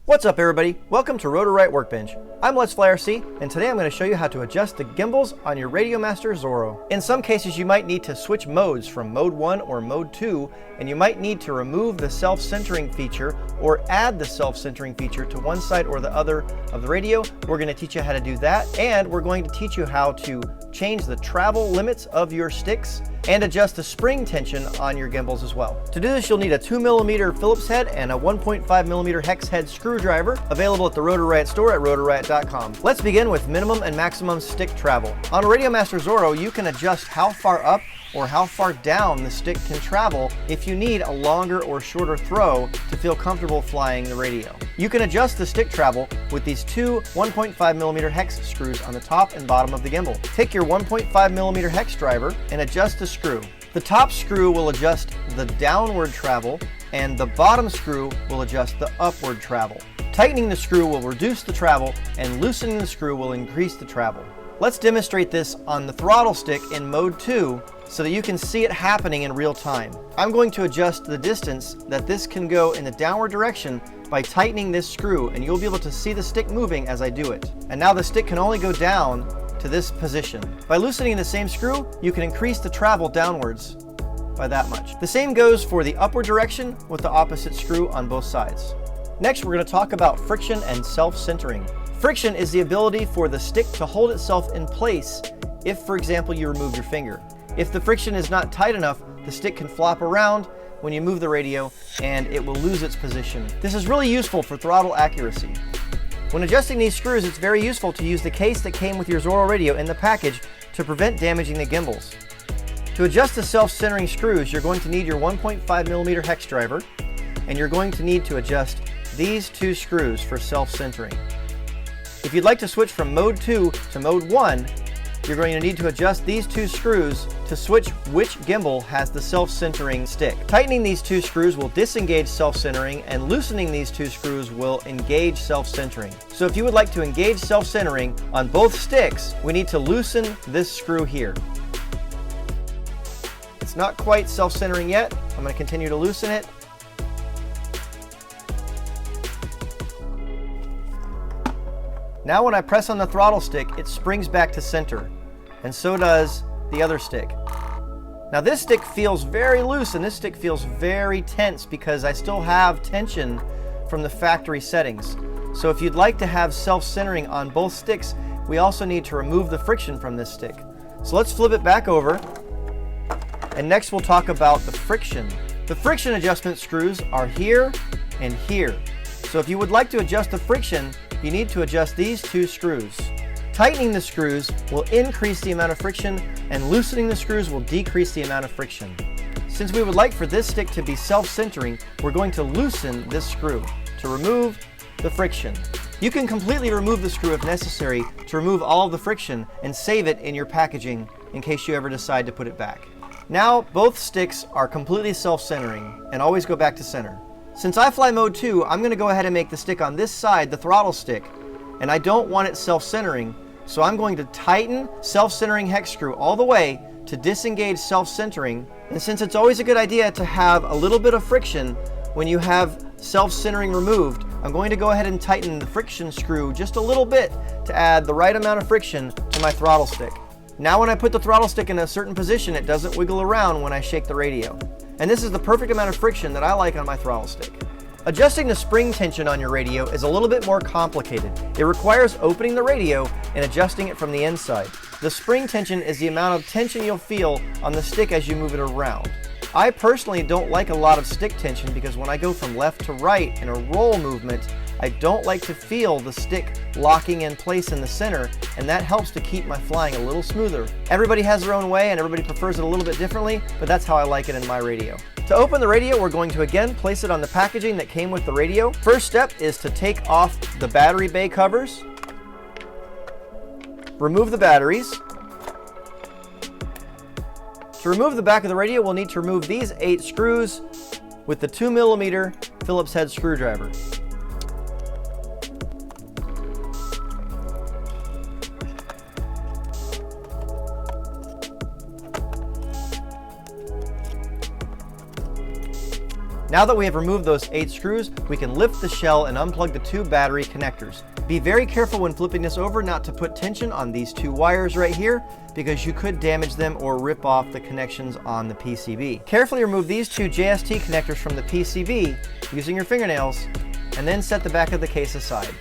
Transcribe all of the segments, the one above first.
What's up everybody? Welcome to Rotor Right Workbench. I'm Let's Fly RC, and today I'm going to show you how to adjust the gimbals on your RadioMaster Zorro. In some cases you might need to switch modes from mode 1 or mode 2, and you might need to remove the self-centering feature or add the self-centering feature to one side or the other of the radio. We're going to teach you how to do that, and we're going to teach you how to change the travel limits of your sticks and adjust the spring tension on your gimbals as well. To do this, you'll need a 2mm Phillips head and a 1.5mm hex head screwdriver available at the Rotor Riot store at rotorriot.com. Let's begin with minimum and maximum stick travel. On a RadioMaster Zorro, you can adjust how far up or how far down the stick can travel if you need a longer or shorter throw to feel comfortable flying the radio. You can adjust the stick travel with these two 1.5mm hex screws on the top and bottom of the gimbal. Take your 1.5mm hex driver and adjust the screw. The top screw will adjust the downward travel and the bottom screw will adjust the upward travel. Tightening the screw will reduce the travel and loosening the screw will increase the travel. Let's demonstrate this on the throttle stick in mode 2 so that you can see it happening in real time. I'm going to adjust the distance that this can go in the downward direction by tightening this screw, and you'll be able to see the stick moving as I do it. And now the stick can only go down to this position. By loosening the same screw, you can increase the travel downwards by that much. The same goes for the upward direction with the opposite screw on both sides. Next, we're going to talk about friction and self-centering. Friction is the ability for the stick to hold itself in place if, for example, you remove your finger. If the friction is not tight enough, the stick can flop around when you move the radio and it will lose its position. This is really useful for throttle accuracy. When adjusting these screws, it's very useful to use the case that came with your Zorro radio in the package to prevent damaging the gimbals. To adjust the self-centering screws, you're going to need your 1.5mm hex driver, and you're going to need to adjust these two screws for self-centering. If you'd like to switch from mode 2 to mode 1, you're going to need to adjust these two screws to switch which gimbal has the self-centering stick. Tightening these two screws will disengage self-centering, and loosening these two screws will engage self-centering. So if you would like to engage self-centering on both sticks, we need to loosen this screw here. It's not quite self-centering yet. I'm going to continue to loosen it. Now when I press on the throttle stick, it springs back to center, and so does the other stick. Now this stick feels very loose and this stick feels very tense because I still have tension from the factory settings. So if you'd like to have self-centering on both sticks, we also need to remove the friction from this stick. So let's flip it back over, and next we'll talk about the friction. The friction adjustment screws are here and here. So if you would like to adjust the friction, you need to adjust these two screws. Tightening the screws will increase the amount of friction, and loosening the screws will decrease the amount of friction. Since we would like for this stick to be self-centering, we're going to loosen this screw to remove the friction. You can completely remove the screw if necessary to remove all of the friction and save it in your packaging in case you ever decide to put it back. Now both sticks are completely self-centering and always go back to center. Since I fly mode 2, I'm going to go ahead and make the stick on this side the throttle stick, and I don't want it self-centering, so I'm going to tighten self-centering hex screw all the way to disengage self-centering. And since it's always a good idea to have a little bit of friction when you have self-centering removed, I'm going to go ahead and tighten the friction screw just a little bit to add the right amount of friction to my throttle stick. Now when I put the throttle stick in a certain position, it doesn't wiggle around when I shake the radio. And this is the perfect amount of friction that I like on my throttle stick. Adjusting the spring tension on your radio is a little bit more complicated. It requires opening the radio and adjusting it from the inside. The spring tension is the amount of tension you'll feel on the stick as you move it around. I personally don't like a lot of stick tension because when I go from left to right in a roll movement, I don't like to feel the stick locking in place in the center, and that helps to keep my flying a little smoother. Everybody has their own way and everybody prefers it a little bit differently, but that's how I like it in my radio. To open the radio, we're going to again place it on the packaging that came with the radio. First step is to take off the battery bay covers, remove the batteries. To remove the back of the radio, we'll need to remove these 8 screws with the 2mm Phillips head screwdriver. Now that we have removed those 8 screws, we can lift the shell and unplug the 2 battery connectors. Be very careful when flipping this over not to put tension on these 2 wires right here, because you could damage them or rip off the connections on the PCB. Carefully remove these 2 JST connectors from the PCB using your fingernails, and then set the back of the case aside.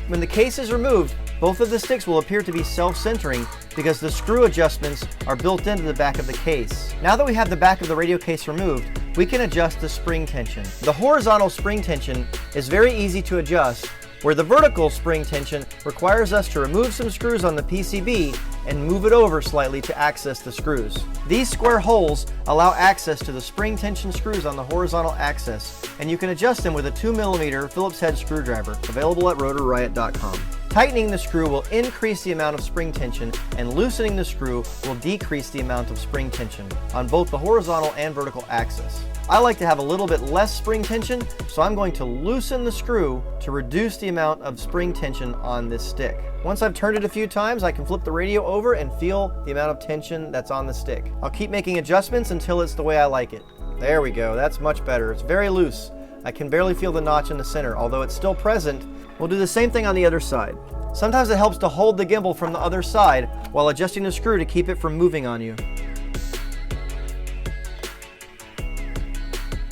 When the case is removed, both of the sticks will appear to be self-centering because the screw adjustments are built into the back of the case. Now that we have the back of the radio case removed, we can adjust the spring tension. The horizontal spring tension is very easy to adjust, where the vertical spring tension requires us to remove some screws on the PCB and move it over slightly to access the screws. These square holes allow access to the spring tension screws on the horizontal axis, and you can adjust them with a 2mm Phillips head screwdriver, available at rotorriot.com. Tightening the screw will increase the amount of spring tension, and loosening the screw will decrease the amount of spring tension on both the horizontal and vertical axis. I like to have a little bit less spring tension, so I'm going to loosen the screw to reduce the amount of spring tension on this stick. Once I've turned it a few times, I can flip the radio over and feel the amount of tension that's on the stick. I'll keep making adjustments until it's the way I like it. There we go, that's much better. It's very loose. I can barely feel the notch in the center, although it's still present. We'll do the same thing on the other side. Sometimes it helps to hold the gimbal from the other side while adjusting the screw to keep it from moving on you.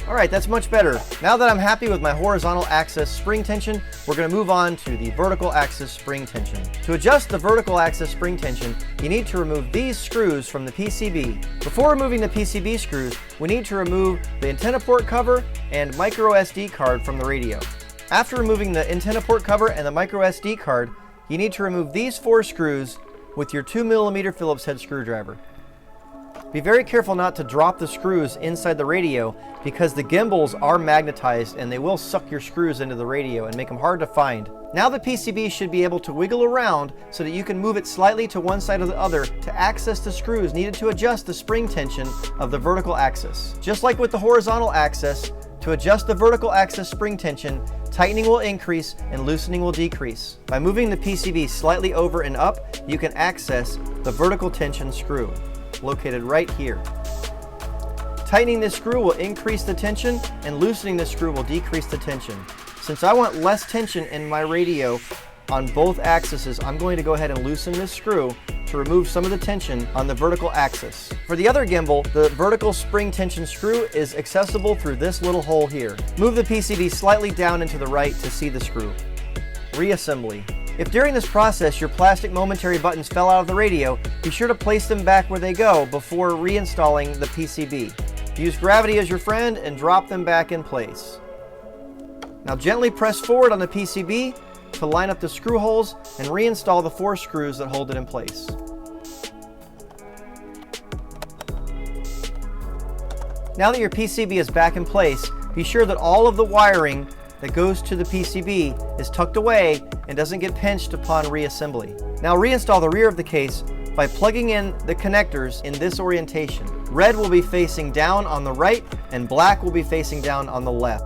Alright, that's much better. Now that I'm happy with my horizontal axis spring tension, we're going to move on to the vertical axis spring tension. To adjust the vertical axis spring tension, you need to remove these screws from the PCB. Before removing the PCB screws, we need to remove the antenna port cover and micro SD card from the radio. After removing the antenna port cover and the micro SD card, you need to remove these 4 screws with your 2mm Phillips head screwdriver. Be very careful not to drop the screws inside the radio because the gimbals are magnetized and they will suck your screws into the radio and make them hard to find. Now the PCB should be able to wiggle around so that you can move it slightly to one side or the other to access the screws needed to adjust the spring tension of the vertical axis. Just like with the horizontal axis, to adjust the vertical axis spring tension, tightening will increase and loosening will decrease. By moving the PCB slightly over and up, you can access the vertical tension screw, located right here. Tightening this screw will increase the tension, and loosening this screw will decrease the tension. Since I want less tension in my radio on both axes, I'm going to go ahead and loosen this screw to remove some of the tension on the vertical axis. For the other gimbal, the vertical spring tension screw is accessible through this little hole here. Move the PCB slightly down and to the right to see the screw. Reassembly. If during this process your plastic momentary buttons fell out of the radio, be sure to place them back where they go before reinstalling the PCB. Use gravity as your friend and drop them back in place. Now gently press forward on the PCB to line up the screw holes and reinstall the 4 screws that hold it in place. Now that your PCB is back in place, be sure that all of the wiring that goes to the PCB is tucked away and doesn't get pinched upon reassembly. Now reinstall the rear of the case by plugging in the connectors in this orientation. Red will be facing down on the right and black will be facing down on the left.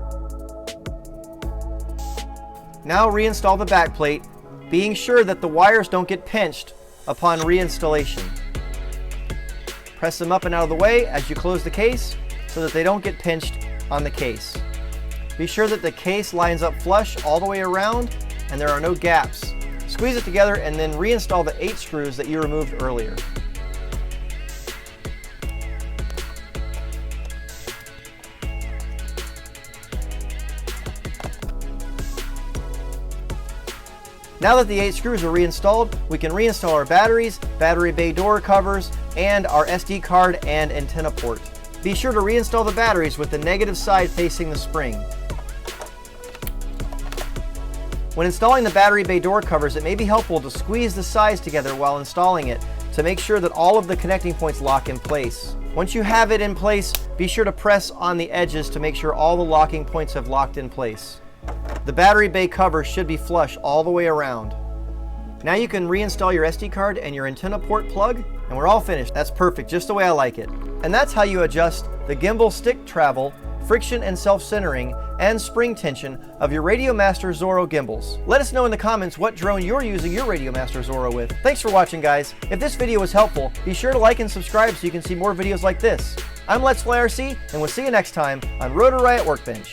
Now reinstall the back plate, being sure that the wires don't get pinched upon reinstallation. Press them up and out of the way as you close the case so that they don't get pinched on the case. Be sure that the case lines up flush all the way around and there are no gaps. Squeeze it together and then reinstall the 8 screws that you removed earlier. Now that the 8 screws are reinstalled, we can reinstall our batteries, battery bay door covers, and our SD card and antenna port. Be sure to reinstall the batteries with the negative side facing the spring. When installing the battery bay door covers, it may be helpful to squeeze the sides together while installing it to make sure that all of the connecting points lock in place. Once you have it in place, be sure to press on the edges to make sure all the locking points have locked in place. The battery bay cover should be flush all the way around. Now you can reinstall your SD card and your antenna port plug, and we're all finished. That's perfect, just the way I like it. And that's how you adjust the gimbal stick travel, friction and self-centering, and spring tension of your RadioMaster Zorro gimbals. Let us know in the comments what drone you're using your RadioMaster Zorro with. Thanks for watching, guys. If this video was helpful, be sure to like and subscribe so you can see more videos like this. I'm Let's Fly RC, and we'll see you next time on Rotor Riot Workbench.